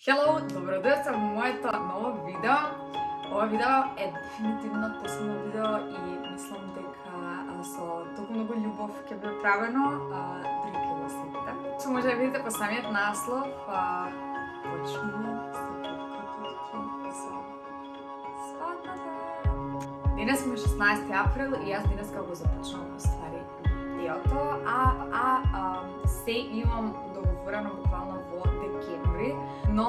Hello, добродојавте во моето ново видео. Ова видео е дефинитивно посебно видео и мислам дека со толку многу љубов ќе биде правено, дури ќе го следите. Што може да видите по самиот наслов, почнува се подготовки за свадбата. Денес сме 16 април и јас денеска го започнувам уствари видеото, се имам договорено буквално во декември, но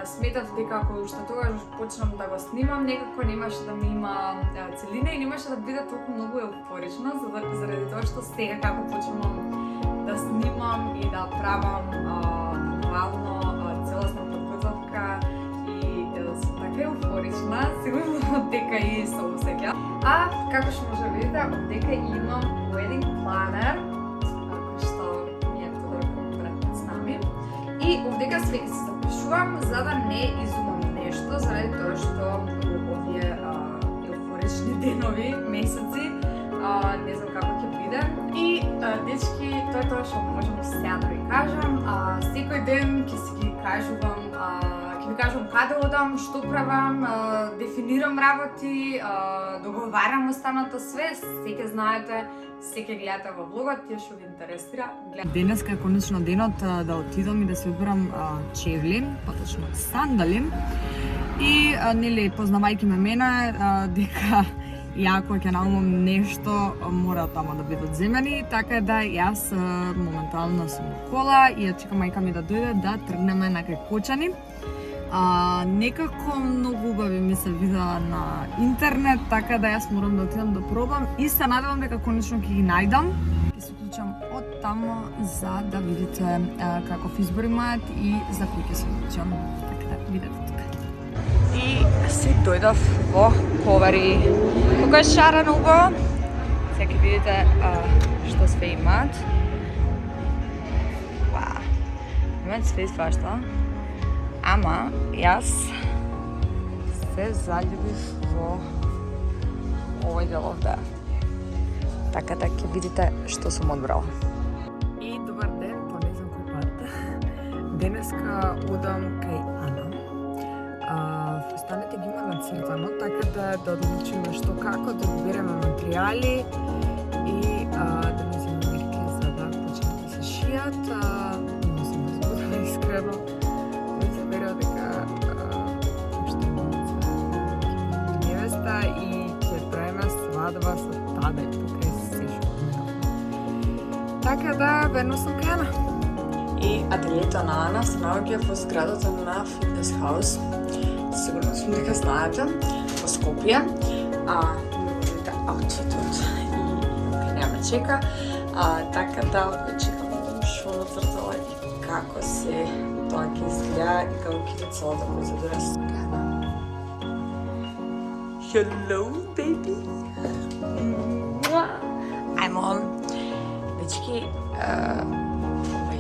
сметав дека ако уште тогаш почнам да го снимам, некако немаше да ми има целина и немаше да биде толку многу еуфорично, заради тоа што сега како почнувам да снимам и да правам буквално целосна подготовка и сум така еуфорична, сигурно дека и се осеќам. Како што може да видите, овдека имам wedding planner, кој што ми е братот с нами. И овдека се запишувам за да не изумам нешто, заради тоа што овие еуфорични денови, месеци, не знам како ќе биде. И дечки, тоа е тоа што можам сега да ви кажам. Секој ден ќе си ги кажувам, ќе ви кажувам каде одам, што правам, дефинирам работи, договарам останато све, се ќе знаете, се ќе гледате во влогот, тие што ви интересира. Денеска е конечно денот да отидам и да се одберам чевли, поточно сандали. И нели познавајќи ме мене, дека ако ќе наумам нешто, мора тамо да бидат земени, така да јас моментално сум во кола и ја чекам мајка ми да дојде да тргнеме на кај Кочани. Некако многу убави ми се видеа на интернет, така да јас морам да отидам да пробам и се надевам дека конечно ќе ги најдам. Ќе се уклучам од тамо за да видите каков избор имаат и за кој ќе се уклучам. Така да видете тука. И се дојдов во Ковари. Колко е шарено убаво. Сега ќе видите што све имаат. Вау. Имаат све свашто. Ама, јас се заљубив во овој дел овде. Така да ќе видите што сум одбрала. И добар ден, по не знам кој пат. Денеска одам кај Ана. Фустаните ги има нацртано, така да одлучиме што како, да одбереме материјали и да ми земе мерки за да почнат да се шијат. Не сум возбудена искрено. Дека уште невеста и ќе правиме свадба со таде покрај се што минавме. Така да, верно сум кај Ана. И ателието на Ана се наоѓа во зградата на Fitness House. Сигурно сум дека знаете, во Скопје. Видите аутфитот и няма чека. Така да, чекам да видам што нацртала и како се тоа ќе изгледа и како ќе е целата процедура со Ана. Hello, baby! Ајмо, дечки, ова е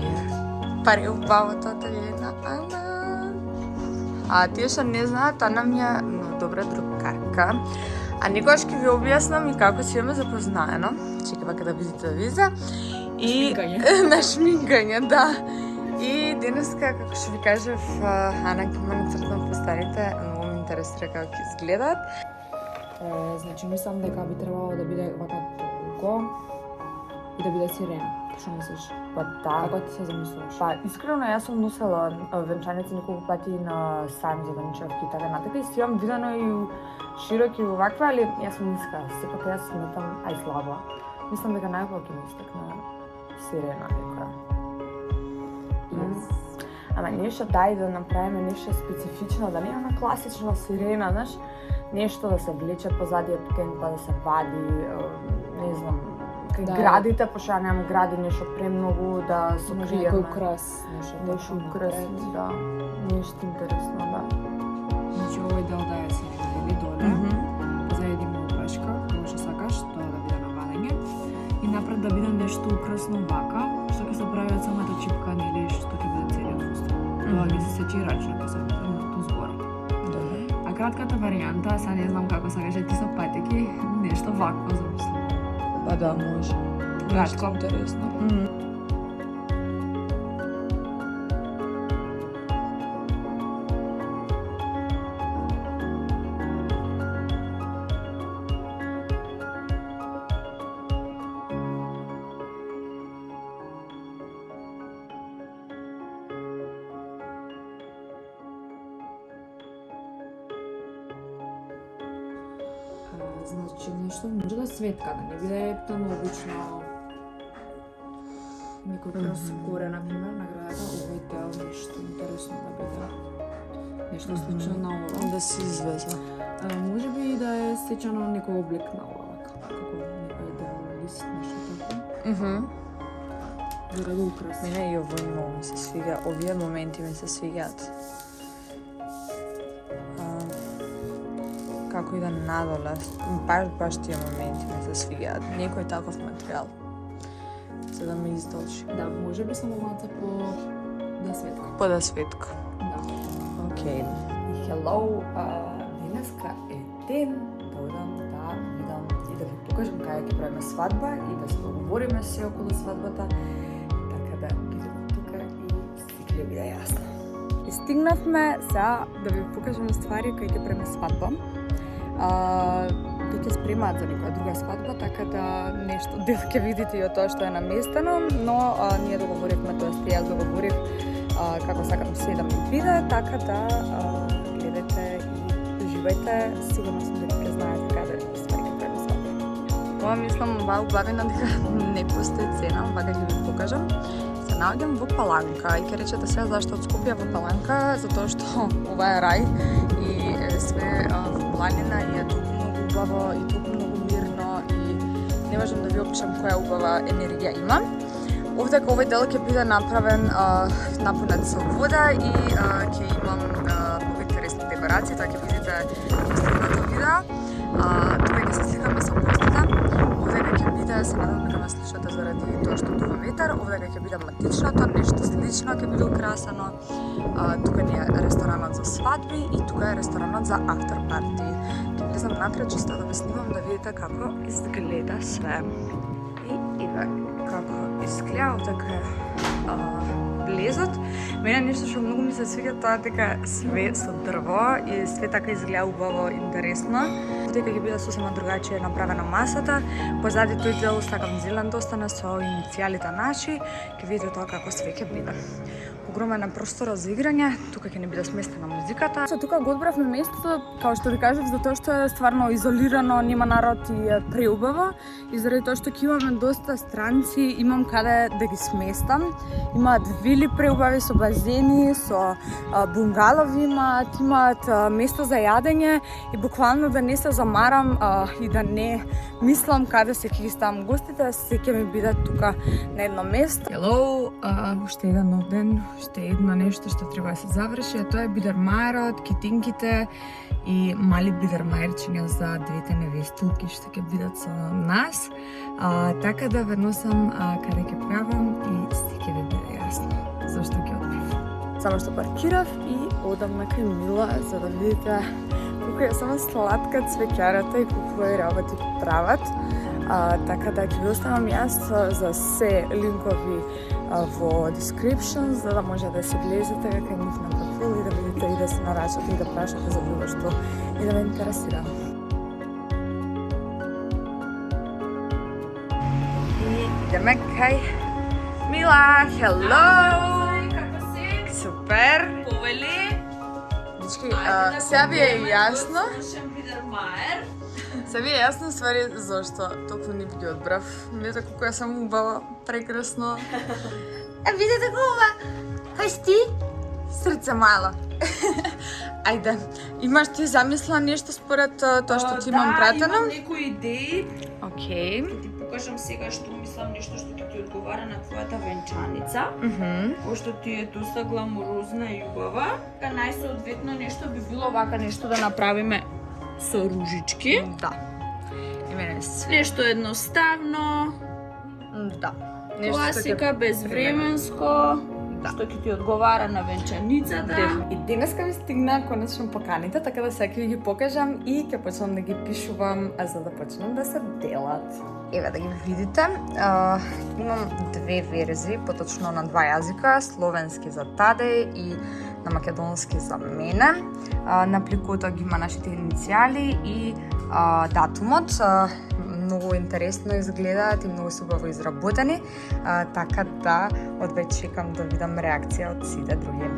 пари убавото ателие на Ана. Тие што не знаат, Ана ми е много добра другарка. Некогаш ќе ви објаснам и како си имаме запознаено. Чекава кога да видите виза. И на шминкање, да. И денеска, како што ви кажев, Ана ќе ме нацртам постаните, многу ме интересира како ќе изгледаат. Значи, мислам дека би требало да биде вака толку и да биде сирена. Што мислиш? Да. Како ти се замислуваш? Искрено, јас сум носела венчаници неколку пати на сајм за венчавки и така натака и си имам видено и широки и оваква, али јас сум ниска. Сепак јас сметам слаба. Мислам дека најубаво ќе ми истекне сирена некоја. Ама нешто дај да направиме нешто специфично, да нема класична сирена, знаеш, нешто да се влече позади тент, па да се вади, не знам, кај градите, пошто ја немам гради нешто премногу да се може криеме. некој украс, Нешто украсно, да. Нешто интересно, да. Значи, овој дел да е сирена или доле, позади има опашка, кога што сакаш, тоа да биде на вадење. И напред да биде нешто украсно вака, што ќе се прави од самата чипка, нели, што ќе биде целиот фустан. Тоа ќе се сечи рачно, ќе се биде на збора. А кратката варијанта, сега не знам како сакаш, ти со патеки, нешто вакво замислам. Па да, може. Кратко. Интересно. Значи нешто може да светка, да не биде ептано обично некој проскоре, например, на градата, овој дел нешто интересно да биде. Нешто слично на ова. Да се извеза. Може би и да е сечено некој облик на ова, како некој дел лист, нешто така. Заради украс. Мене и овој многу ми се свига, овие моменти ми се свигаат. Како и да надоле, баш тие моменти ми се свигаат. Некој таков материјал, за да ме издолжи. Да, може би само малце по да светка. По да светка. Да. Окей. И hello, денеска е ден да одам да видам и да ви покажам кај ќе правиме свадба и да се договориме се околу свадбата. Така да бидете тука и сите ќе биде јасно. И стигнавме сега да ви покажам ствари кај ќе правиме свадба. Тој ќе спремаат за некоја друга свадба, така да нешто дел ќе видите и од тоа што е наместено, но ние договоривме, тоест јас договорив како сакам се да ми биде, така да гледате и уживајте, сигурно сум дека ќе знаете каде ствари ќе правиме свадба. Ова мислам вау бавина дека не постои цена, вака ќе ви покажам. Се наоѓам во Паланка и ќе речете сега зашто од Скопје во Паланка, затоа што ова е рај и све во планина и е толку многу убаво и толку многу мирно и не можам да ви опишам која убава енергија има. Овде овој дел ќе биде направен напунет со вода и ќе имам многу интересни декорации, тоа ќе видите во следното видео. Тука ќе се сликаме со гостите. Овде ќе биде, се надам дека ме слушате заради тоа што дува ветер, овде ќе биде матичното, нешто слично ќе биде украсено. Тука ни е ресторанот за свадби и тука е ресторанот за афтер парти. Ќе влезам натре чисто да ви снимам да видите како изгледа све. И еве како изгледа овде влезот. Мене нешто што многу ми се свиѓа тоа дека све со дрво и све така изгледа убаво, интересно. Дека ќе биде сосема другачие направена масата. Позади тој дел сакам зелен да остане со иницијалите наши. Ќе видите тоа како све ќе биде. Огромен е простор за играње, тука ќе не биде сместена музиката. Со тука го одбравме местото, како што ви кажав, затоа што е стварно изолирано, нема народ и е преубаво. И заради тоа што ќе имаме доста странци, имам каде да ги сместам. Имаат вили преубави со базени, со бунгалови имаат место за јадење и буквално да не се замарам и да не мислам каде се ќе ги ставам гостите, се ќе ми биде тука на едно место. Hello, уште еден нов ден, уште едно нешто што треба да се заврши, а тоа е бидермаерот, китинките и мали бидермаерчиња за двете невестулки што ќе бидат со нас. Така да верно сам каде ќе правам и сите ќе ви биде јасно зашто ќе одбив. Само што паркирав и одам на кај Мила за да видите колку е само сладка цвеќарата и колку е работи прават. Така да ќе ви оставам јас за се линкови во description, за да може да се влезете кај нив на профил и да видите и да се нарачате и да прашате за било што и да ве интересира. И идеме кај Мила, hello! Како си? Супер! Повели? Дечки, сега ви е јасно. Бидермаер. Се ви е јасно ствари зашто толку не ги одбрав. Видите колку ја сам убава, прекрасно. Видите колку кај ти? Срце мало. Ајде, имаш ти замисла нешто според тоа што ти имам пратено? Да, имам некои идеи. Океј. Ќе ти покажам сега што мислам нешто што ќе ти одговара на твојата венчаница. Пошто ти е доста гламурозна и убава. Ка најсоодветно нешто би било вака нешто да направиме со ружички. Да. И мене се Нешто едноставно, да. Нешто класика, безвременско, што ќе ти одговара на венчаницата. И денеска ми стигна конечно поканите, така да сега ќе ви ги покажам и ќе почнам да ги пишувам за да почнем да се делат. Еве да ги видите. Имам две верзии, поточно на два јазика, словенски за таде и на македонски за мене. На пликото ги има нашите иницијали и датумот. Многу интересно изгледаат и многу се убаво изработени, така да одвеќе чекам да видам реакција од сите други.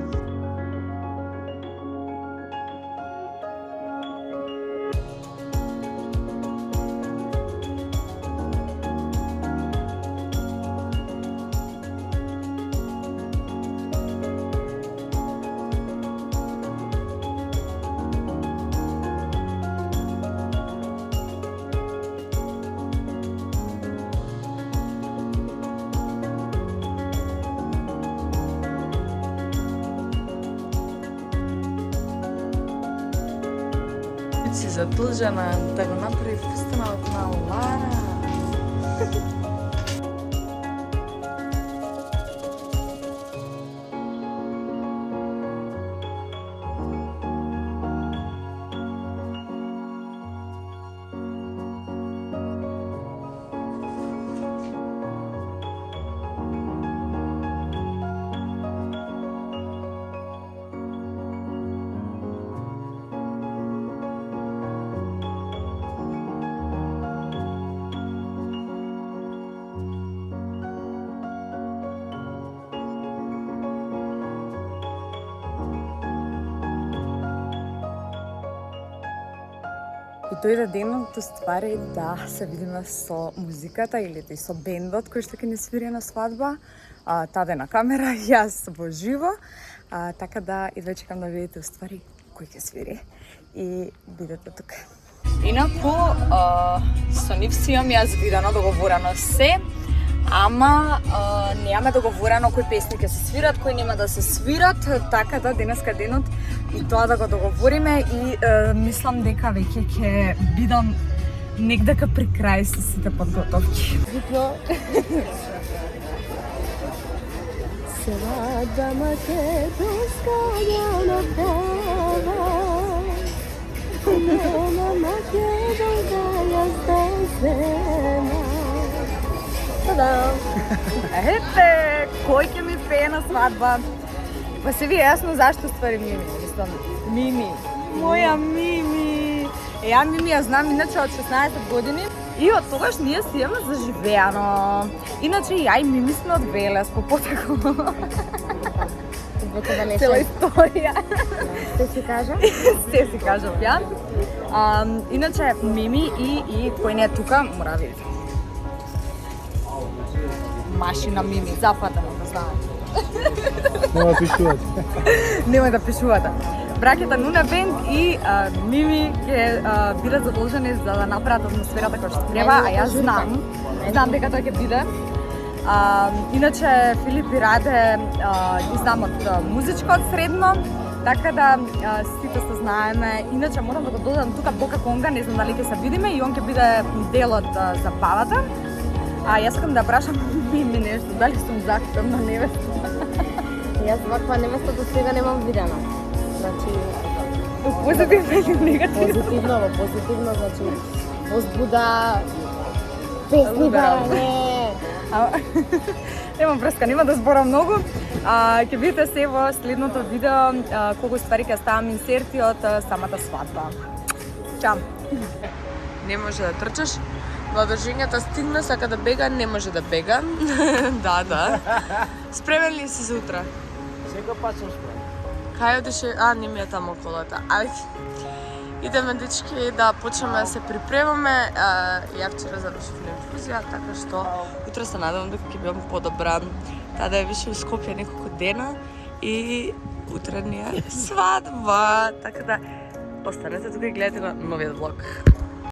си задължена да го направи фустанот на Лара. И дојде денот ствари да се видиме со музиката или со бендот кој што ќе ни свири на свадба. Таде на камера, јас во живо. Така да и веќе чекам да видите ствари кој ќе свири. И бидете тука. Инаку, со нив си имам јас видено, договорено се, ама немаме договорено кои песни ќе се свират, кои нема да се свират, така да денеска денот и тоа да го договориме и мислам дека веќе ќе бидам негдека при крај со сите подготовки. Свадба македонска на права, нема македонска јаздесена. Та-дам! Ете, кој ќе ми пее на свадба? Па се ви јасно зашто ствари Мими, мислам, Мими, моја Мими. Ја Мими ја знам иначе од 16 години и од тогаш ние си имаме заживеано. Иначе ја и Мими сме од Велес по потекло. Цела историја. Сте си кажа? Сте си кажав ја. Иначе Мими и кој не е тука, мора да видите. Машина Мими, запатено да знаете. Нема да пишувате. Немој да пишувате. Браќата Нуна Бенд и Мими ќе бидат задолжени за да направат атмосферата која што треба, а јас знам дека тоа ќе биде. Иначе Филип и Раде ги знам од музичко од средно, така да сите се знаеме. Иначе морам да го додадам тука Бока Конга, не знам дали ќе се видиме и он ќе биде дел од забавата. А јас сакам да прашам Мими нешто, дали сум захтевна невеста? Јас ваква невеста до сега немам видена. Значи, Позитивно или негативно? позитивно, значи, возбуда, песни барање. Немам врска, нема да зборам многу. Ќе видите се во следното видео колку ствари ќе ставам инсерти од самата свадба. Чао! Не може да трчаш. Младожењата стигна, сака да бега, не може да бега. Да. Спремен ли си за утре? Секој пат сум спремен. Кај одеше? Не ми е таму колата. Идеме, дечки, да почнеме да се припремаме. Ја вчера завршив на инфузија, така што утре се надевам дека ќе бидам подобра. Тада е више у Скопје неколку дена и утре ни е свадба. Така да останете тука и гледате го новиот влог.